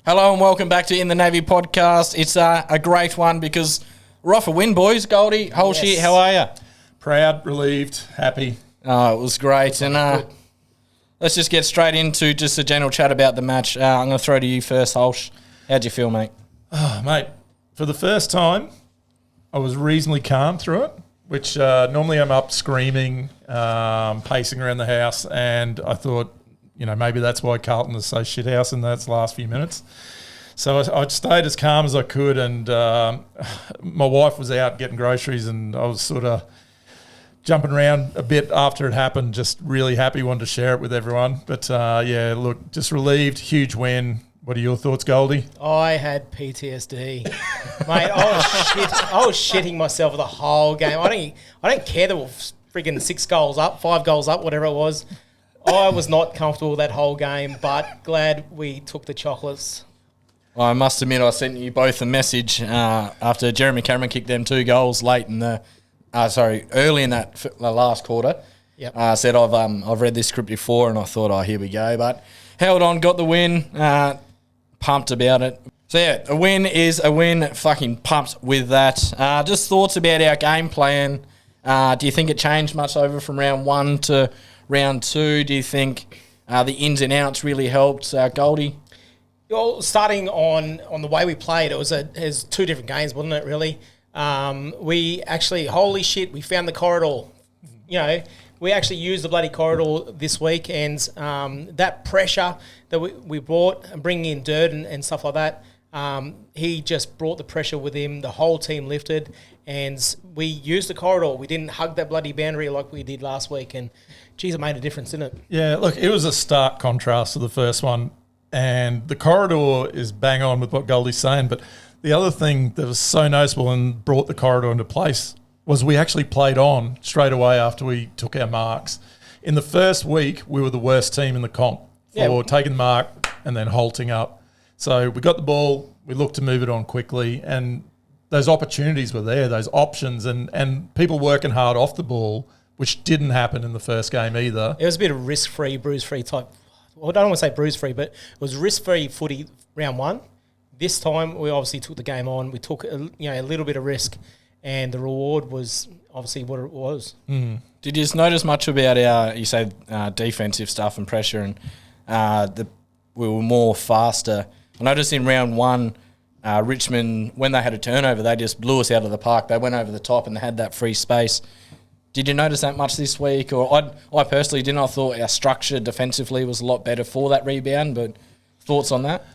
Hello and welcome back to In the Navy podcast. It's a great one because we're off a win, boys. Goldy, Holsh, Yes. how are you? Proud, relieved, happy. Oh, it was great. And let's just get straight into just a general chat about the match. I'm going to throw to you first, Holsh. How'd you feel, mate? Oh, mate, for the first time, I was reasonably calm through it, which normally I'm up screaming, pacing around the house, and I thought, maybe that's why Carlton is so shithouse in those last few minutes. So I stayed as calm as I could, and my wife was out getting groceries, and I was sort of jumping around a bit after it happened, just really happy, wanted to share it with everyone. But, look, just relieved, huge win. What are your thoughts, Goldy? I had PTSD. Mate, I was shitting myself the whole game. I don't care that we're freaking 6 goals up, 5 goals up, whatever it was. I was not comfortable that whole game, but glad we took the chocolates. Well, I must admit I sent you both a message after Jeremy Cameron kicked them 2 goals early in the last quarter. Yep. Said I've read this script before and I thought, here we go. But held on, got the win, pumped about it. So yeah, a win is a win, fucking pumped with that. Just thoughts about our game plan. Do you think it changed much over from round 1 to round 2? Do you think the ins and outs really helped Goldy? Well, starting on the way we played, it was 2 different games, wasn't it, really? We actually, holy shit, we found the corridor. We actually used the bloody corridor this week, and that pressure that we brought, and bringing in dirt and stuff like that, he just brought the pressure with him. The whole team lifted, and we used the corridor. We didn't hug that bloody boundary like we did last week, and geez, it made a difference, didn't it? Yeah, look, it was a stark contrast to the first one, and the corridor is bang on with what Goldie's saying, but the other thing that was so noticeable and brought the corridor into place was we actually played on straight away after we took our marks. In the first week, we were the worst team in the comp for taking the mark and then halting up. So we got the ball, we looked to move it on quickly, and those opportunities were there, those options, and people working hard off the ball, which didn't happen in the first game either. It was a bit of risk-free, bruise-free type. Well, I don't want to say bruise-free, but it was risk-free footy round 1. This time, we obviously took the game on. We took a little bit of risk, and the reward was obviously what it was. Mm. Did you notice much about our, defensive stuff and pressure, and we were more faster? I noticed in round 1, Richmond, when they had a turnover, they just blew us out of the park. They went over the top and they had that free space. Did you notice that much this week? Or I personally didn't. I thought our structure defensively was a lot better for that rebound, but thoughts on that?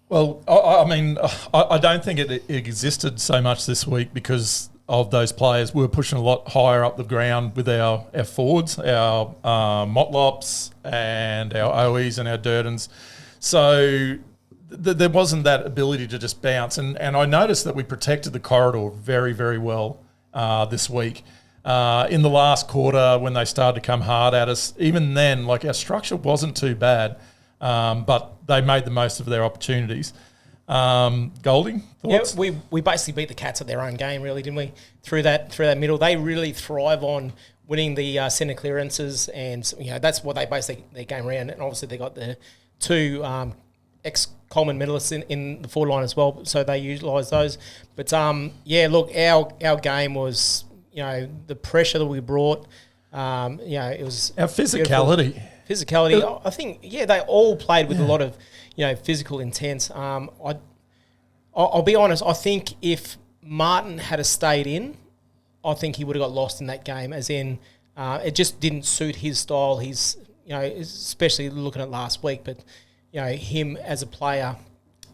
Well, I don't think it existed so much this week because of those players. We were pushing a lot higher up the ground with our forwards, our Motlops and our Owies and our Durdens. So there wasn't that ability to just bounce. And I noticed that we protected the corridor very, very well this week. In the last quarter when they started to come hard at us, even then, our structure wasn't too bad. But they made the most of their opportunities. Goldie, thoughts? Yeah, we basically beat the Cats at their own game, really, didn't we? Through that middle, they really thrive on winning the centre clearances, and that's what they base their game around. And obviously, they got the 2 ex-Coleman medalists in the forward line as well, so they utilise those. But look, our game was the pressure that we brought. It was our physicality. Beautiful. Physicality, I think, they all played with a lot of, physical intent. I'll be honest, I think if Martin had stayed in, I think he would have got lost in that game, as in it just didn't suit his style. He's, especially looking at last week, but, him as a player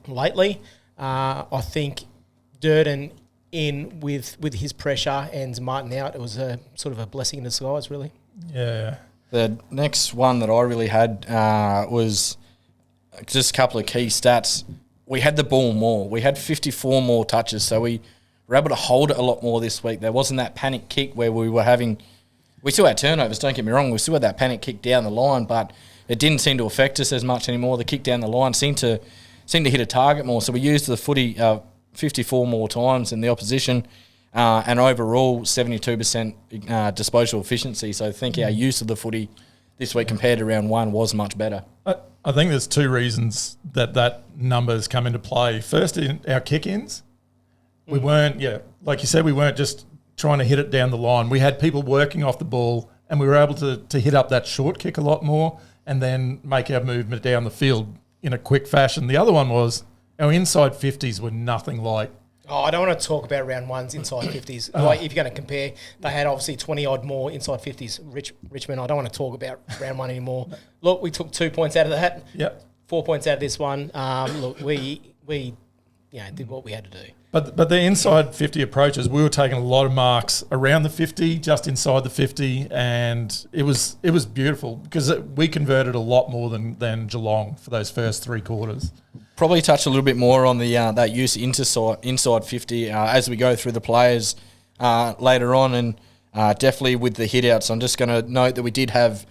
lately, I think Durden in with his pressure and Martin out, it was a sort of a blessing in disguise, really. Yeah. The next one that I really had was just a couple of key stats. We had the ball more. We had 54 more touches, so we were able to hold it a lot more this week. There wasn't that panic kick where we were having... We still had turnovers, don't get me wrong. We still had that panic kick down the line, but it didn't seem to affect us as much anymore. The kick down the line seemed to hit a target more, so we used the footy 54 more times than the opposition. And overall, 72% disposal efficiency. So I think our use of the footy this week compared to round 1 was much better. I think there's two reasons that numbers come into play. First, in our kick-ins, we weren't, like you said, we weren't just trying to hit it down the line. We had people working off the ball, and we were able to hit up that short kick a lot more and then make our movement down the field in a quick fashion. The other one was our inside 50s were nothing like. Oh, I don't want to talk about round one's inside 50s. Like, if you're going to compare, they had obviously 20-odd more inside 50s. Richmond, I don't want to talk about round one anymore. Look, we took 2 points out of that. Yep. 4 points out of this one. Look, we did what we had to do. But the inside 50 approaches, we were taking a lot of marks around the 50, just inside the 50, and it was beautiful because we converted a lot more than Geelong for those first 3 quarters. Probably touch a little bit more on the that use inside 50 as we go through the players later on, and definitely with the hit-outs. I'm just going to note that we did have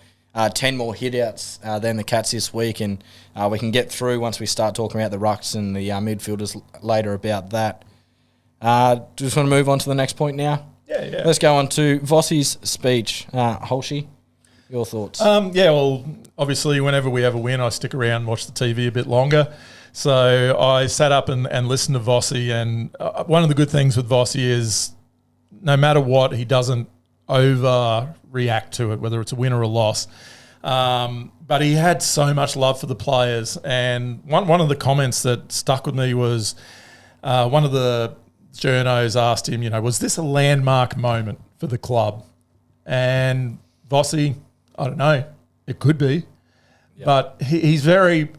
10 more hit-outs than the Cats this week, and we can get through once we start talking about the rucks and the midfielders later about that. Just want to move on to the next point now? Yeah. Let's go on to Vossi's speech. Holshy, your thoughts? Well, obviously whenever we have a win, I stick around and watch the TV a bit longer. So I sat up and listened to Vossi, and one of the good things with Vossi is no matter what, he doesn't overreact to it, whether it's a win or a loss. But he had so much love for the players, and one of the comments that stuck with me was one of the journos asked him, was this a landmark moment for the club? And Vossi, I don't know, it could be, but he's very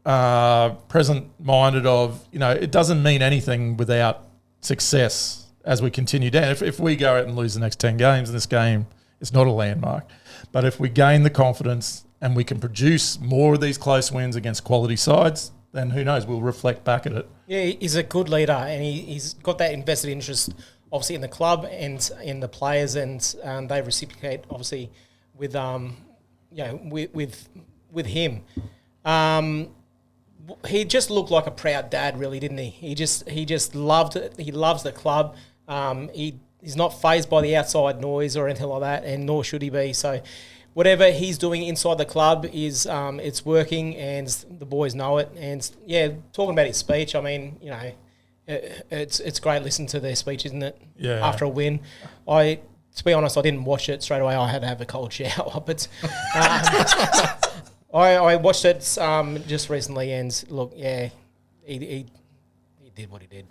present-minded of, it doesn't mean anything without success as we continue down. If we go out and lose the next 10 games in this game, it's not a landmark. But if we gain the confidence and we can produce more of these close wins against quality sides, then who knows, we'll reflect back at it. Yeah, he's a good leader, and he's got that invested interest, obviously, in the club and in the players, and they reciprocate, obviously, with with him. He just looked like a proud dad, really, didn't he? He just loved it. He loves the club. He's not fazed by the outside noise or anything like that, and nor should he be. So whatever he's doing inside the club is it's working, and the boys know it. And talking about his speech, I mean, it's great listening to their speech, isn't it? Yeah. After a win, to be honest, I didn't watch it straight away. I had to have a cold shower, but I watched it just recently, and look, he did what he did.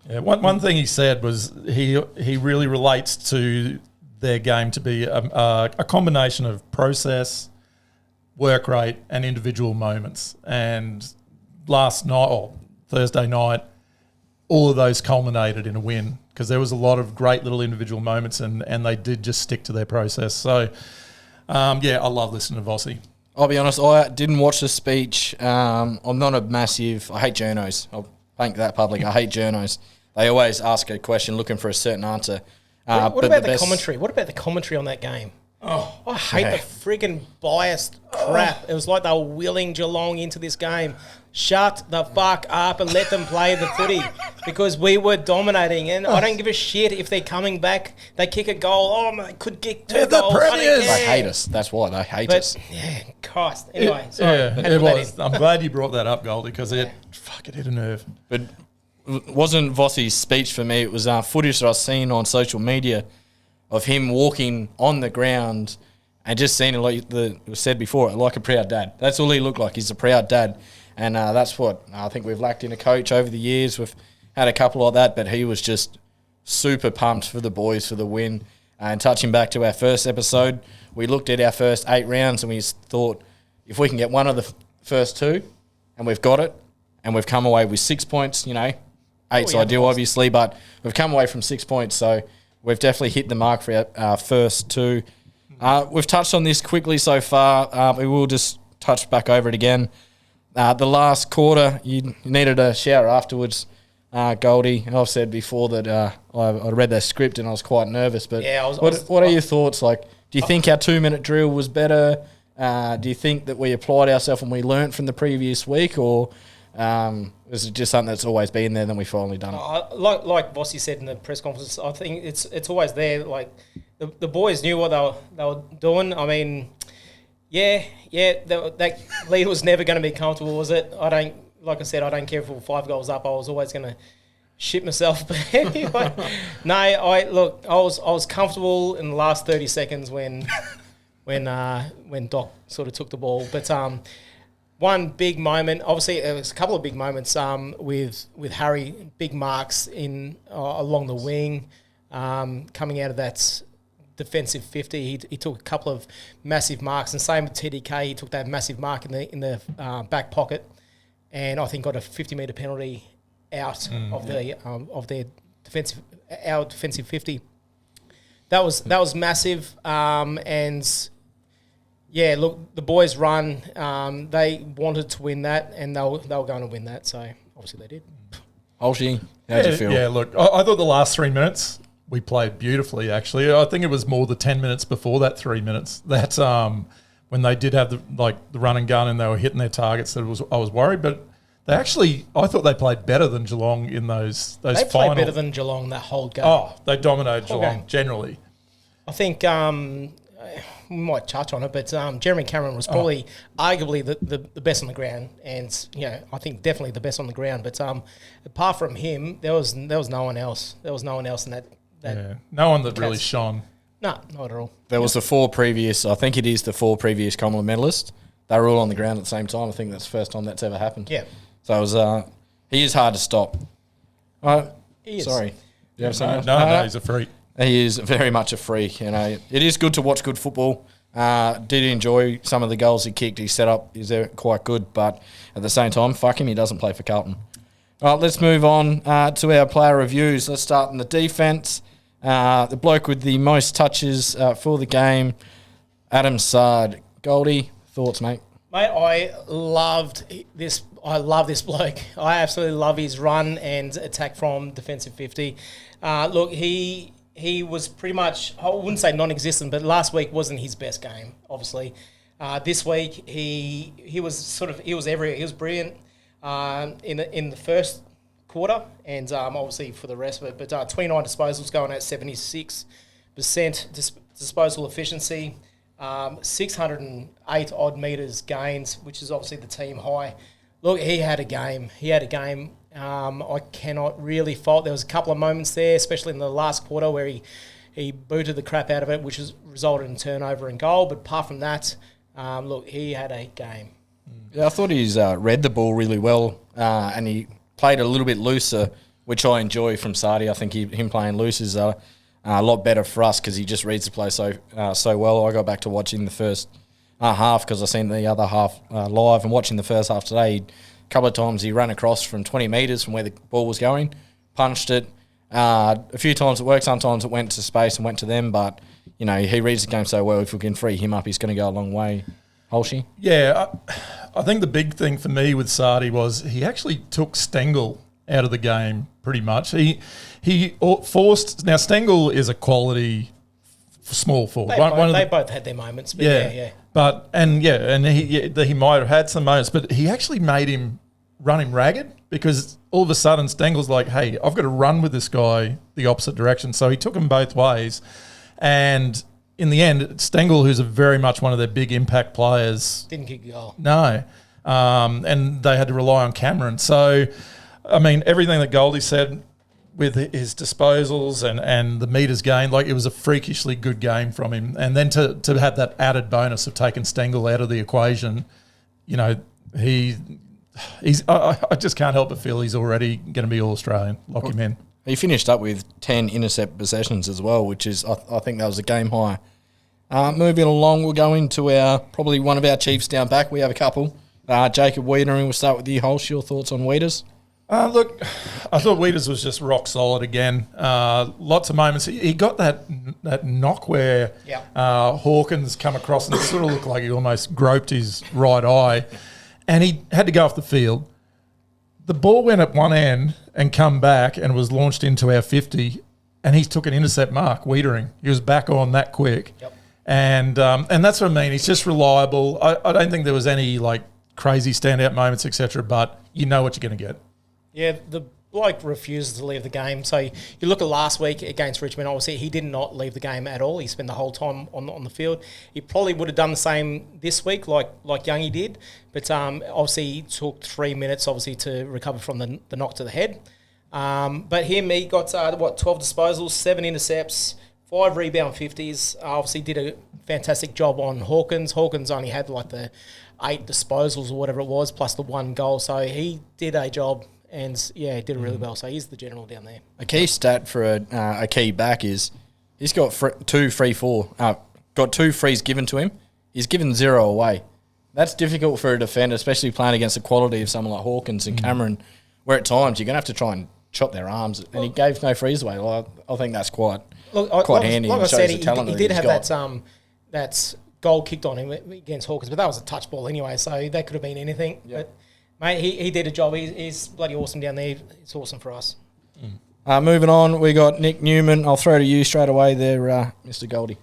Yeah, one thing he said was he really relates to their game to be a combination of process, work rate, and individual moments. And last night, or Thursday night, all of those culminated in a win because there was a lot of great little individual moments, and they did just stick to their process. So, I love listening to Vossi. I'll be honest, I didn't watch the speech. I'm not a massive... I hate journos. I'll thank that public. I hate journos. They always ask a question looking for a certain answer. What about the commentary? What about the commentary on that game? Oh, I hate the friggin' biased crap. It was like they were willing Geelong into this game. Shut the fuck up and let them play the footy because we were dominating. And I don't give a shit if they're coming back. They kick a goal. Oh, they could kick 2 goals. They hate us. That's why they hate us. Yeah, Christ. Anyway, sorry. It was. I'm glad you brought that up, Goldy, because it hit a nerve. But it wasn't Vossi's speech for me. It was footage that I've seen on social media of him walking on the ground and just seeing it, like it was said before, like a proud dad. That's all he looked like. He's a proud dad. And that's what I think we've lacked in a coach over the years. We've had a couple like that, but he was just super pumped for the boys for the win. And touching back to our first episode, we looked at our first 8 rounds and we thought, if we can get one of the first 2, and we've got it, and we've come away with 6 points, 8's ideal, obviously, but we've come away from 6 points, so we've definitely hit the mark for our first 2. We've touched on this quickly so far. We will just touch back over it again. The last quarter, you needed a shower afterwards, Goldy. I've said before that I read that script and I was quite nervous. But what are your thoughts? Like, do you think our 2-minute drill was better? Do you think that we applied ourselves and we learnt from the previous week, or is it just something that's always been there, then we finally done it? Like Vossi said in the press conference, I think it's always there. Like the boys knew what they were doing. I mean, Yeah, that lead was never going to be comfortable, was it? Like I said, I don't care if we were 5 goals up. I was always going to shit myself. But anyway, no, I was comfortable in the last 30 seconds when Doc sort of took the ball. But one big moment, obviously there was a couple of big moments with Harry, big marks in along the wing, coming out of that defensive 50. He took a couple of massive marks, and same with TDK. He took that massive mark in the back pocket, and I think got a 50-metre penalty out of their defensive 50. That was massive, and yeah, look, the boys run. They wanted to win that, and they were going to win that. So obviously they did. Holshy, how'd you feel? Yeah, look, I thought the last 3 minutes we played beautifully. Actually, I think it was more the 10 minutes before that 3 minutes that when they did have the run and gun and they were hitting their targets. I was worried, but I thought they played better than Geelong in those They final. played better than Geelong that whole game. Oh, they dominated Geelong game. generally. I think we might touch on it, but Jeremy Cameron was probably arguably the best on the ground, and I think definitely the best on the ground. But apart from him, there was no one else. There was no one else in that. No one that really shone. No, not at all. There was the 4 previous previous Commonwealth medalists. They were all on the ground at the same time. I think that's the first time that's ever happened. Yeah. So it was, he is hard to stop. He is. Sorry. Do you have something else? No, he's a freak. He is very much a freak. It is good to watch good football. Did enjoy some of the goals he kicked. His setup is quite good, but at the same time, fuck him, he doesn't play for Carlton. All right, let's move on to our player reviews. Let's start in the defence. The bloke with the most touches for the game, Adam Sard. Goldy, thoughts, mate? Mate, I loved this. I love this bloke. I absolutely love his run and attack from defensive 50. Look, he was pretty much, I wouldn't say non-existent, but last week wasn't his best game, obviously. This week, he was everywhere. He was brilliant in the first quarter, and obviously for the rest of it. But 29 disposals going at 76% disposal efficiency, 608 odd metres gains, which is obviously the team high. Look, he had a game. I cannot really fault. There was a couple of moments there, especially in the last quarter, where he booted the crap out of it, which has resulted in turnover and goal. But apart from that, look, he had a game. Yeah, I thought he's read the ball really well, and he played a little bit looser, which I enjoy from Sardi. I think him playing loose is a lot better for us because he just reads the play so well. I got back to watching the first half because I seen the other half live, and watching the first half today. A couple of times he ran across from 20 metres from where the ball was going, punched it. A few times it worked. Sometimes it went to space and went to them, but he reads the game so well. If we can free him up, he's going to go a long way. Holshy? Yeah, I think the big thing for me with Sardi was he actually took Stengel out of the game pretty much. He forced. Now Stengel is a quality small forward. They both had their moments. But yeah. But he might have had some moments, but he actually made him run him ragged because all of a sudden Stengel's like, hey, I've got to run with this guy the opposite direction. So he took him both ways, and in the end, Stengel, who's very much one of their big impact players, didn't kick a goal. No, and they had to rely on Cameron. So, I mean, everything that Goldy said with his disposals and the metres gained, like it was a freakishly good game from him. And then to have that added bonus of taking Stengel out of the equation, he's I just can't help but feel he's already going to be All-Australian. Lock him in. He finished up with 10 intercept possessions as well, which is, I think that was a game high. Moving along, we'll go into probably one of our Chiefs down back. We have a couple. Jacob Wiedering, we'll start with you, Holsh. Your thoughts on Wieders? Look, I thought Wieders was just rock solid again. Lots of moments. He got that knock where Hawkins come across and it sort of looked like he almost groped his right eye, and he had to go off the field. The ball went at one end and come back and was launched into our 50, and he took an intercept mark, Wiedering. He was back on that quick. Yep. And that's what I mean. He's just reliable. I don't think there was any crazy standout moments, etc., but you know what you're going to get. Yeah, bloke refuses to leave the game. So you look at last week against Richmond, obviously he did not leave the game at all. He spent the whole time on the field. He probably would have done the same this week like Youngie did. But obviously he took 3 minutes, obviously, to recover from the knock to the head. But he got, 12 disposals, 7 intercepts, 5 rebound 50s. Obviously did a fantastic job on Hawkins. Hawkins only had like the 8 disposals or whatever it was, plus the 1 goal. So he did a job. And, yeah, he did it really well. So he's the general down there. A key stat for a key back is he's got 2 frees given to him. He's given 0 away. That's difficult for a defender, especially playing against the quality of someone like Hawkins and Cameron, where at times you're going to have to try and chop their arms. And he gave no frees away. Well, I think that's quite handy. Like I said, he did have got. that goal kicked on him against Hawkins, but that was a touch ball anyway, so that could have been anything. Yep. But, mate, he did a job. He's bloody awesome down there. It's awesome for us. Moving on, we got Nick Newman. I'll throw to you straight away there, Mr. Goldy.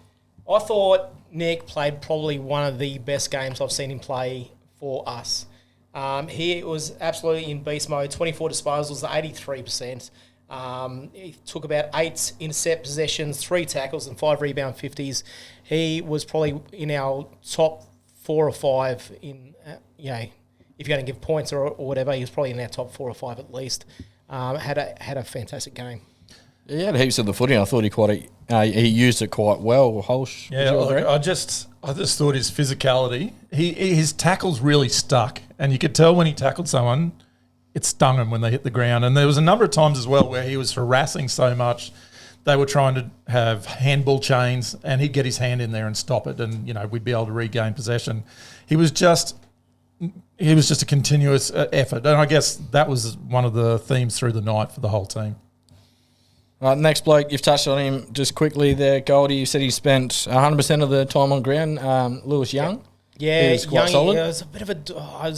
I thought Nick played probably one of the best games I've seen him play for us. He was absolutely in beast mode, 24 disposals, 83%. He took about 8 intercept possessions, 3 tackles and 5 rebound 50s. He was probably in our top 4 or 5 in, if you're going to give points or whatever, he was probably in our top 4 or 5 at least. Had a fantastic game. He had heaps of the footy. I thought he used it quite well. Holsh, yeah, look, I just thought his physicality. His tackles really stuck, and you could tell when he tackled someone, it stung him when they hit the ground. And there was a number of times as well where he was harassing so much, they were trying to have handball chains, and he'd get his hand in there and stop it, and we'd be able to regain possession. He was just a continuous effort, and I guess that was one of the themes through the night for the whole team. Next bloke, you've touched on him just quickly there, Goldie. You said he spent 100% of the time on ground. Lewis Young. Yeah, he was quite solid. It was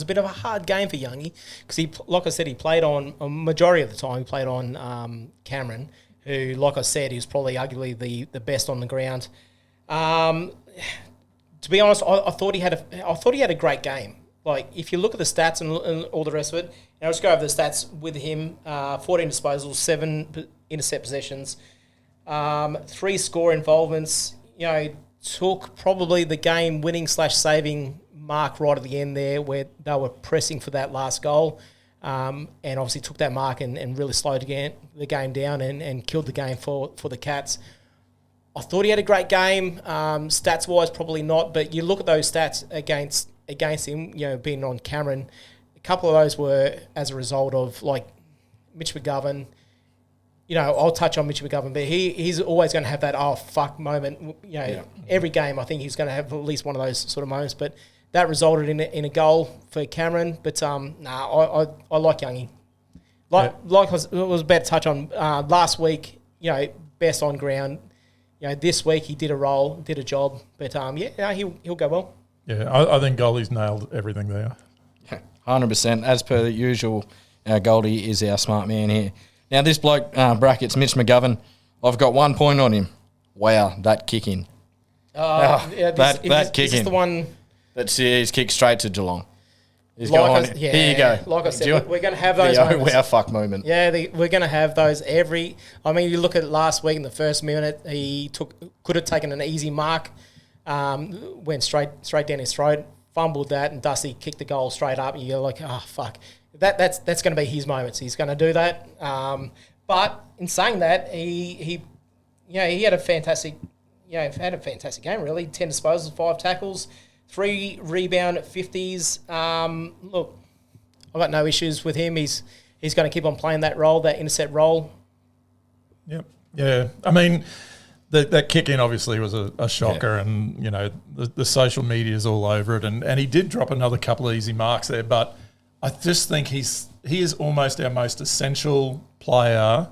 a bit of a hard game for Youngie because like I said, he played on a majority of the time. He played on Cameron, who, like I said, is probably arguably the best on the ground. To be honest, I thought he had a great game. Like, if you look at the stats and all the rest of it, let's go over the stats with him. 14 disposals, 7 intercept possessions, 3 score involvements. Took probably the game-winning / saving mark right at the end there where they were pressing for that last goal, and obviously took that mark and really slowed the game down and killed the game for the Cats. I thought he had a great game. Stats-wise, probably not, but you look at those stats against him, being on Cameron, a couple of those were as a result of, like, Mitch McGovern. I'll touch on Mitch McGovern, but he's always going to have that oh fuck moment. Every game I think he's going to have at least one of those sort of moments. But that resulted in a goal for Cameron. But I like Youngie. Like I was about to touch on last week. Best on ground. This week he did a job. But he'll go well. Yeah, I think Goldie's nailed everything there. 100%. As per the usual, Goldie is our smart man here. Now, this bloke, brackets, Mitch McGovern, I've got 1 point on him. Wow, that kicking. That kicking. Is the one... He's kicked straight to Geelong. Here you go. Like I said, we're going to have those moments. Wow, fuck moment. Yeah, we're going to have those every... you look at last week in the first minute, he could have taken an easy mark, went straight down his throat, fumbled that, and Dusty kicked the goal straight up, and you're like, oh, fuck. That's going to be his moments. He's going to do that. But in saying that, he had a fantastic game, really. 10 disposals, 5 tackles, 3 rebound 50s. Look, I've got no issues with him. He's going to keep on playing that role, that intercept role. Yep. Yeah. I mean, that kick in obviously was a shocker, and the social media is all over it, and he did drop another couple of easy marks there, but I just think he is almost our most essential player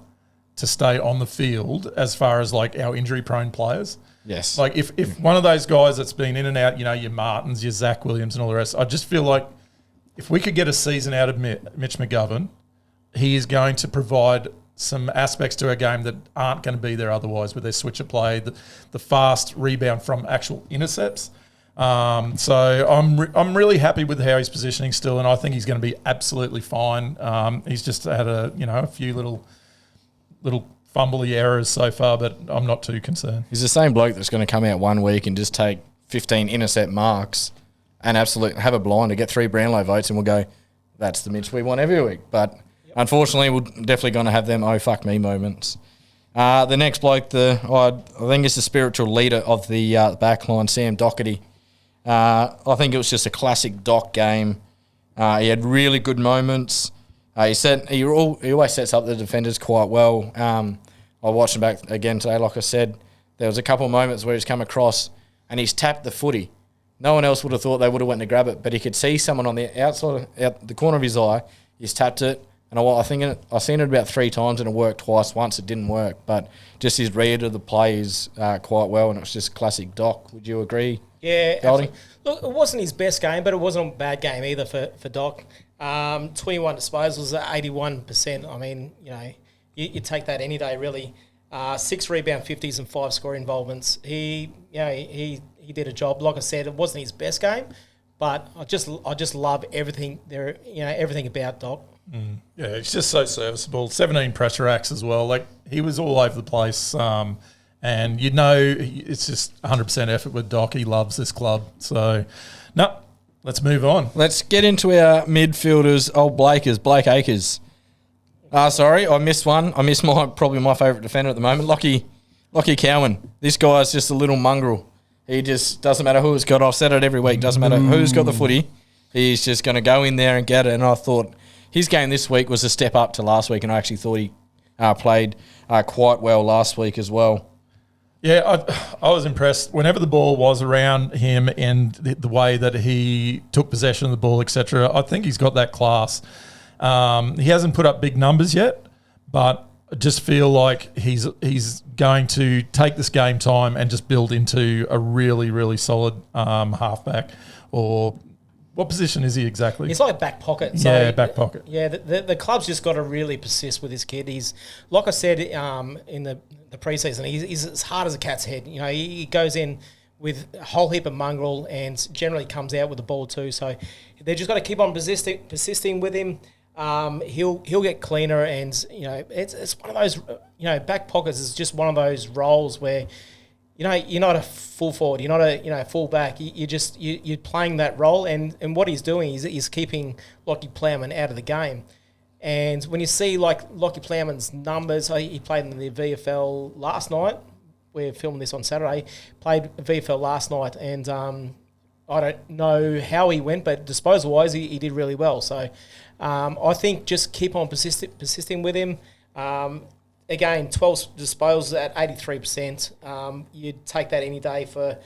to stay on the field as far as, like, our injury-prone players. Yes. Like, if one of those guys that's been in and out, your Martins, your Zach Williams and all the rest, I just feel like if we could get a season out of Mitch McGovern, he is going to provide some aspects to our game that aren't going to be there otherwise with their switcher play, the fast rebound from actual intercepts. So I'm really happy with how he's positioning still, and I think he's going to be absolutely fine. He's just had a few little fumbly errors so far, but I'm not too concerned. He's the same bloke that's going to come out one week and just take 15 intercept marks and absolutely have a blinder, get 3 Brownlow votes, and we'll go, that's the Mitch we want every week. But unfortunately, we're definitely going to have them oh fuck me moments. The next bloke, I think it's the spiritual leader of the backline, Sam Doherty. I think it was just a classic Doc game. He had really good moments. He always sets up the defenders quite well. I watched him back again today, like I said. There was a couple of moments where he's come across and he's tapped the footy. No one else would have thought they would have went to grab it, but he could see someone on the out the corner of his eye. He's tapped it, and I've seen it about 3 times, and it worked twice. Once it didn't work, but just his read of the play is quite well, and it was just classic Doc. Would you agree? Yeah, Goldy? Look, it wasn't his best game, but it wasn't a bad game either for Doc. 21 disposals at 81%. I mean, you take that any day, really. 6 rebound 50s and 5 score involvements. He did a job. Like I said, it wasn't his best game, but I just love everything there. Everything about Doc. Yeah, he's just so serviceable. 17 pressure acts as well. Like, he was all over the place. And it's just 100% effort with Doc. He loves this club. So, let's move on. Let's get into our midfielders, Blake Acres. Sorry, I missed one. I missed probably my favourite defender at the moment, Lockie Cowan. This guy's just a little mongrel. He just doesn't matter who it's got. I've said it every week. Doesn't matter who's got the footy. He's just going to go in there and get it. And I thought his game this week was a step up to last week, and I actually thought he played quite well last week as well. Yeah, I was impressed. Whenever the ball was around him and the way that he took possession of the ball, etc., I think he's got that class. He hasn't put up big numbers yet, but I just feel like he's going to take this game time and just build into a really, really solid halfback. Or what position is he exactly? He's like back pocket. So back pocket. Yeah, the club's just got to really persist with this kid. He's, like I said in the preseason, he's as hard as a cat's head. He goes in with a whole heap of mongrel and generally comes out with the ball too. So they just got to keep on persisting with him. He'll get cleaner, and it's one of those back pockets is just one of those roles where you're not a full forward, you're not a full back. You're playing that role, and what he's doing is he's keeping Lockie Plowman out of the game. And when you see like Lockie Plowman's numbers, he played in the VFL last night. We're filming this on Saturday. Played VFL last night, and I don't know how he went, but disposal wise, he did really well. So. I think just keep on persisting with him. Again, 12 disposals at 83%. You'd take that any day for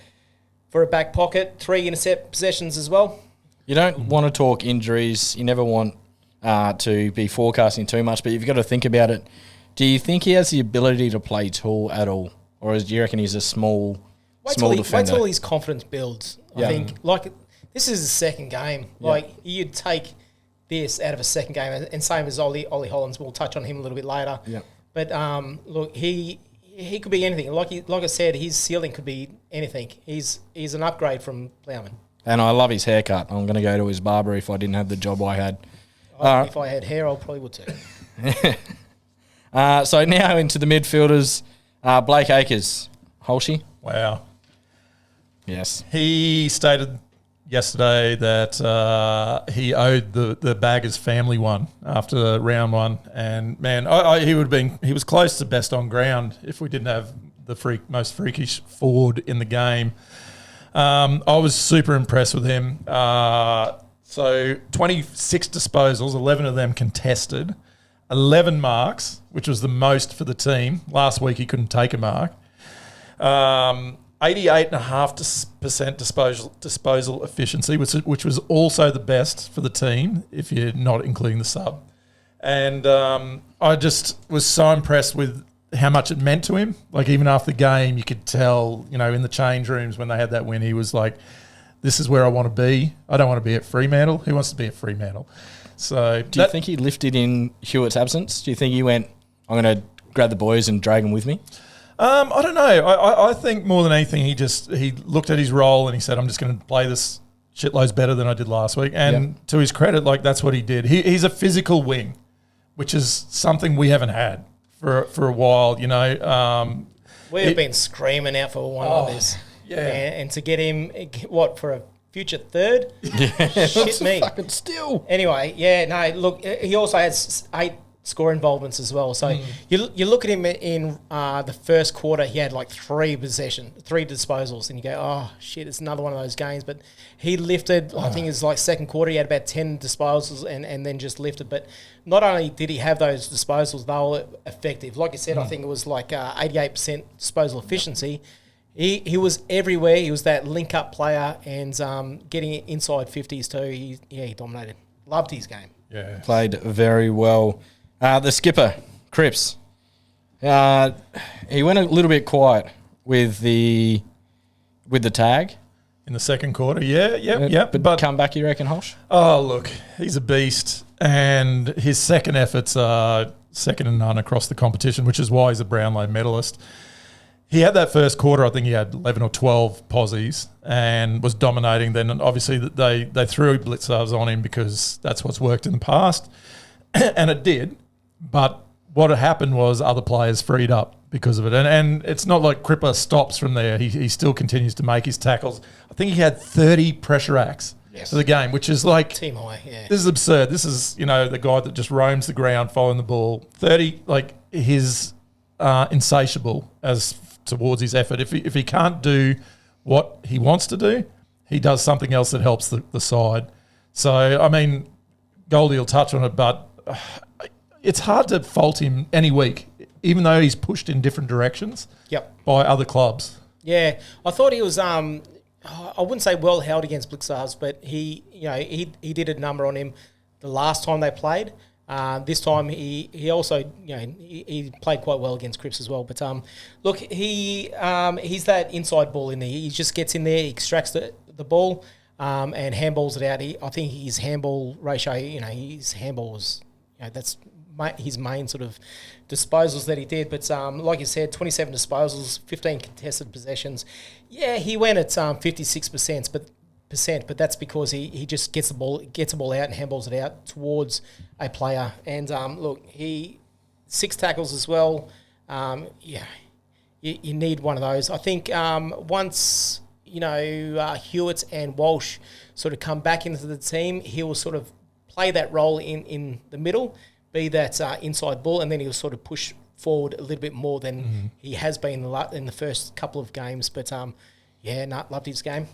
a back pocket. 3 intercept possessions as well. You don't want to talk injuries. You never want to be forecasting too much, but you've got to think about it. Do you think he has the ability to play tall at all? Or do you reckon he's a small defender? Wait till his confidence builds. I think, this is his second game. You'd take this out of a second game, and same as Ollie Hollands. We'll touch on him a little bit later. Yeah. But look, he could be anything. Like I said, his ceiling could be anything. He's an upgrade from Plowman. And I love his haircut. I'm going to go to his barber if I didn't have the job I had. If I had hair, I probably would too. So now into the midfielders, Blake Acres, Holshy. Wow. Yes. He stated yesterday that he owed the Baggers family one after round one, and man, he was close to best on ground if we didn't have the most freakish forward in the game. I was super impressed with him. So 26 disposals, 11 of them contested, 11 marks, which was the most for the team. Last week he couldn't take a mark. 88.5% disposal efficiency, which was also the best for the team, if you're not including the sub. And I just was so impressed with how much it meant to him. Like, even after the game, you could tell, in the change rooms when they had that win, he was like, this is where I want to be. I don't want to be at Fremantle. Who wants to be at Fremantle? So, do you think he lifted in Hewitt's absence? Do you think he went, I'm going to grab the boys and drag them with me? I don't know. I think more than anything, he looked at his role and he said, "I'm just going to play this shitloads better than I did last week." And to his credit, like that's what he did. He's a physical wing, which is something we haven't had for a while. You know, we've been screaming out for one like this. Yeah, and to get him for a future third, Shit me. Fucking still. Anyway, no. Look, he also has 8 score involvements as well. So you look at him in the first quarter, he had like 3 disposals, and you go, oh shit, it's another one of those games. But he lifted. I think it's like second quarter, he had about 10 disposals, and then just lifted. But not only did he have those disposals, they were effective. Like I said, I think it was like 88% disposal efficiency. He was everywhere. He was that link-up player and getting inside 50s too. He dominated. Loved his game. yeah. Played very well. The skipper, Cripps, he went a little bit quiet with the tag. In the second quarter, yeah. But come back, you reckon, Holsh? Oh, look, he's a beast, and his second efforts are second to none across the competition, which is why he's a Brownlow medalist. He had that first quarter, I think he had 11 or 12 posies and was dominating. Then obviously they threw blitzers on him because that's what's worked in the past, and it did. But what had happened was other players freed up because of it. And it's not like Cripper stops from there. He still continues to make his tackles. I think he had 30 pressure acts for the game, which is like... Team high, yeah. This is absurd. This is, the guy that just roams the ground following the ball. 30, like, he's insatiable as towards his effort. If he can't do what he wants to do, he does something else that helps the side. So, I mean, Goldy will touch on it, but it's hard to fault him any week, even though he's pushed in different directions by other clubs. Yeah, I thought he was. I wouldn't say well held against Blitzers, but he did a number on him the last time they played. This time he also he played quite well against Cripps as well. But look, he's that inside ball in there. He just gets in there, he extracts the ball, and handballs it out. I think his handball ratio, his handball was that's his main sort of disposals that he did. But like you said, 27 disposals, 15 contested possessions. Yeah, he went at 56%, but that's because he just gets the ball out and handballs it out towards a player. And look, 6 tackles as well. You need one of those. I think once Hewitt and Walsh sort of come back into the team, he will sort of play that role in the middle, be that inside ball, and then he'll sort of push forward a little bit more than he has been in the first couple of games. But loved his game.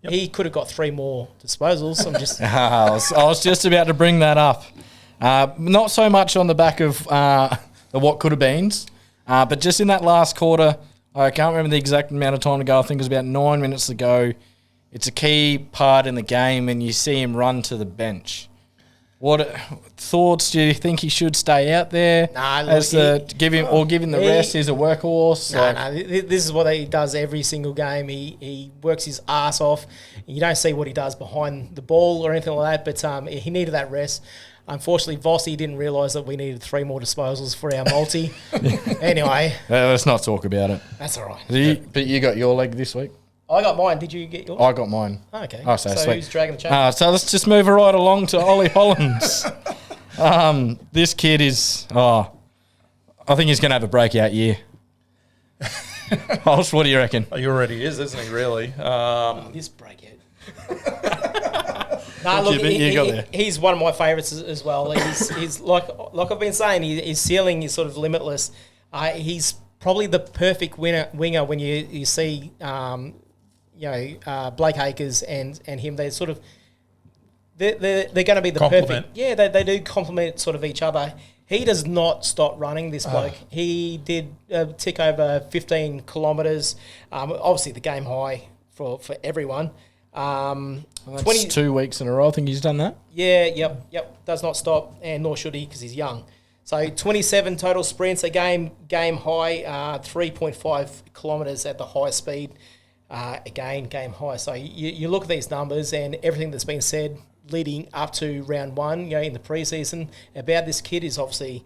Yep. He could have got 3 more disposals. I'm just I was just about to bring that up. Not so much on the back of the what could have beens, but just in that last quarter, I can't remember the exact amount of time to go. I think it was about 9 minutes to go. It's a key part in the game, and you see him run to the bench. What thoughts? Do you think he should stay out there? Give him the rest? He's a workhorse. This is what he does every single game. He works his ass off. You don't see what he does behind the ball or anything like that. But he needed that rest. Unfortunately, Vossi didn't realise that we needed 3 more disposals for our multi. Anyway, let's not talk about it. That's all right. But you got your leg this week. I got mine. Did you get yours? I got mine. Oh, okay. Oh, so sweet. Who's dragging the chain? So let's just move right along to Ollie Hollins. This kid is, I think he's going to have a breakout year. Holsh, what do you reckon? He already is, isn't he, really? This breakout. Look, he's one of my favourites as well. He's like I've been saying, his ceiling is sort of limitless. He's probably the perfect winger when you see Blake Acres and him. They're sort of they're going to be the complement. Perfect. Yeah, they do complement sort of each other. He does not stop running, this bloke. He did tick over 15 kilometres. Obviously, the game high for everyone. 2 weeks in a row, I think he's done that. Yeah, yep. Does not stop, and nor should he because he's young. So 27 total sprints, a game high, 3.5 kilometres at the high speed. Again, game high. So you look at these numbers and everything that's been said leading up to round 1, in the preseason about this kid is obviously,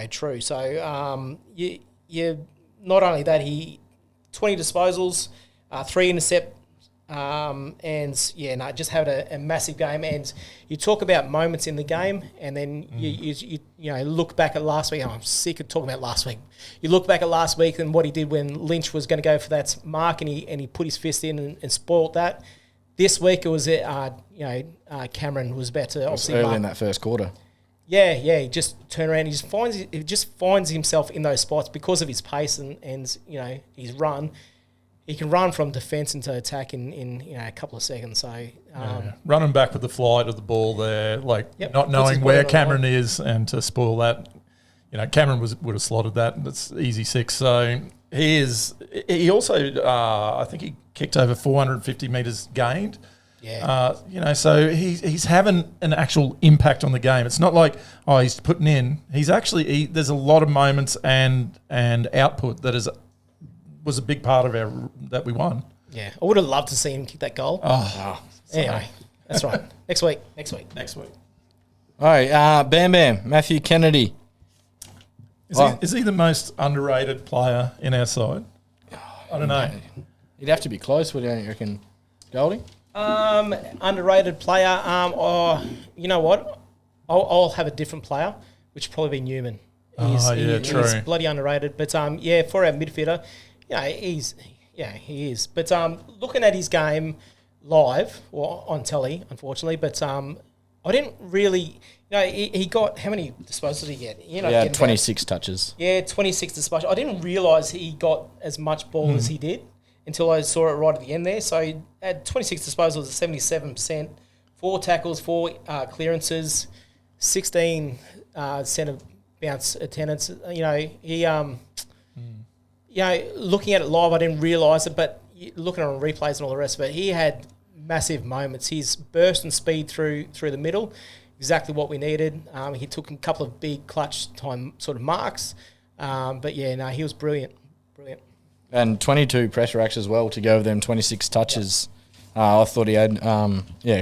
true. So you're not only that, he 20 disposals, 3 intercept, just had a massive game. And you talk about moments in the game, and then you look back at last week. Oh, I'm sick of talking about last week. You look back at last week and what he did when Lynch was going to go for that mark, and he put his fist in and spoilt that. This week it was Cameron was about to obviously early in that first quarter. Yeah, he just turned around. He just finds himself in those spots because of his pace and his run. He can run from defence into attack in a couple of seconds. So running back with the flight of the ball there, not Puts knowing his where body on the Cameron line. is, and to spoil that, Cameron would have slotted that. That's easy 6. So he is. He also, I think he kicked over 450 metres gained. Yeah. So he's having an actual impact on the game. It's not like, he's putting in. He's actually, there's a lot of moments and output that was a big part of that we won. Yeah, I would have loved to see him kick that goal. Anyway, that's right. Next week. All right, Bam Bam, Matthew Kennedy. Is he the most underrated player in our side? I don't know. He'd have to be close, wouldn't you reckon, Goldy? Underrated player. You know what? I'll have a different player, which would probably be Newman. True. He's bloody underrated. But for our midfielder, he is. But looking at his game live or on telly, unfortunately, but I didn't really. He got how many disposals did he get? 26 touches. Yeah, 26 disposals. I didn't realise he got as much ball as he did until I saw it right at the end there. So he had 26 disposals at 77%, 4 tackles, 4 clearances, 16 centre bounce attendance. Looking at it live, I didn't realise it, but looking on replays and all the rest of it, he had massive moments. His burst and speed through the middle, exactly what we needed. He took a couple of big clutch time sort of marks. He was brilliant. And 22 pressure acts as well to go with them 26 touches. I thought he had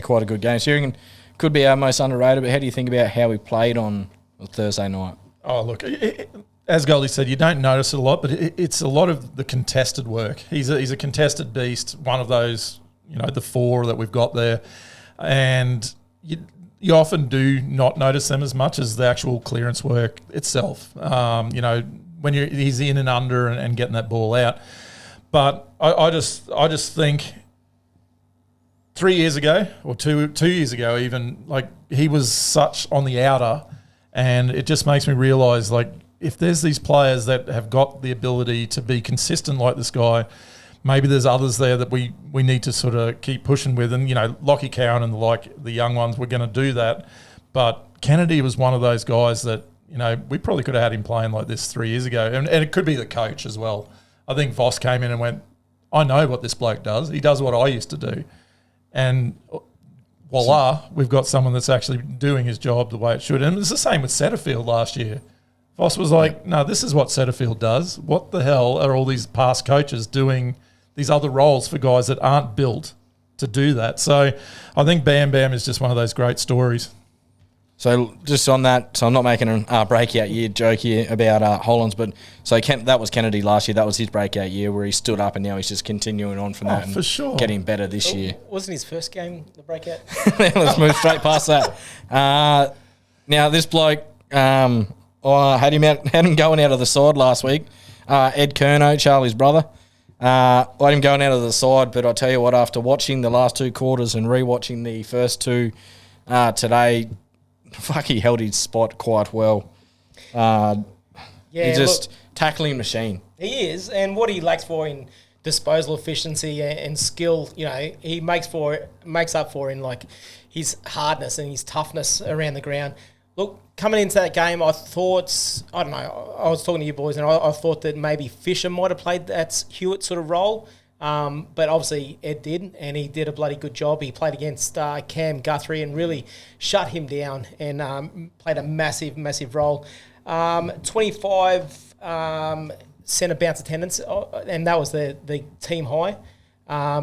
quite a good game. So you reckon could be our most underrated, but how do you think about how we played on Thursday night? Oh, look, as Goldy said, you don't notice it a lot, but it's a lot of the contested work. He's a contested beast, one of those, the 4 that we've got there. And you often do not notice them as much as the actual clearance work itself. When he's in and under and getting that ball out. But I just think 3 years ago or two years ago even, he was such on the outer, and it just makes me realise, if there's these players that have got the ability to be consistent like this guy, maybe there's others there that we need to sort of keep pushing with. And, Lockie Cowan and the young ones, we're going to do that. But Kennedy was one of those guys that, we probably could have had him playing like this 3 years ago. And it could be the coach as well. I think Voss came in and went, I know what this bloke does. He does what I used to do. And voila, we've got someone that's actually doing his job the way it should. And it's the same with Setterfield last year. Voss was like, no, this is what Setterfield does. What the hell are all these past coaches doing these other roles for guys that aren't built to do that? So I think Bam Bam is just one of those great stories. So just on that, so I'm not making a breakout year joke here about Hollands, but so that was Kennedy last year. That was his breakout year where he stood up, and now he's just continuing on from that and for sure. getting better this year. Wasn't his first game the breakout? Let's move straight past that. Now this bloke, I had him going out of the side last week. Ed Curnow, Charlie's brother. I had him going out of the side, but I tell you what, after watching the last 2 quarters and rewatching the first 2 today, he held his spot quite well. He's just tackling machine. He is, and what he lacks for in disposal efficiency and skill, he makes up for in his hardness and his toughness around the ground. Look, coming into that game, I thought, I was talking to you boys, and I thought that maybe Fisher might have played that Hewitt sort of role. But obviously Ed did, and he did a bloody good job. He played against Cam Guthrie and really shut him down and played a massive, massive role. 25 centre bounce attendance, and that was the team high.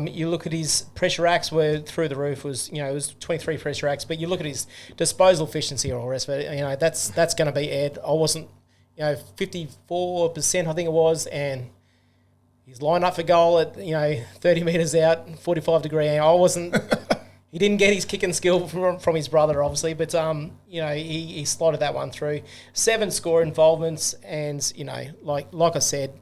You look at his pressure acts were through the roof. It was 23 pressure acts, but you look at his disposal efficiency and all the rest of it. That's going to be Ed. I wasn't 54%, I think it was, and he's lined up for goal at 30 metres out, 45-degree angle. He didn't get his kicking skill from his brother, obviously, but he slotted that one through. 7 score involvements, and like I said,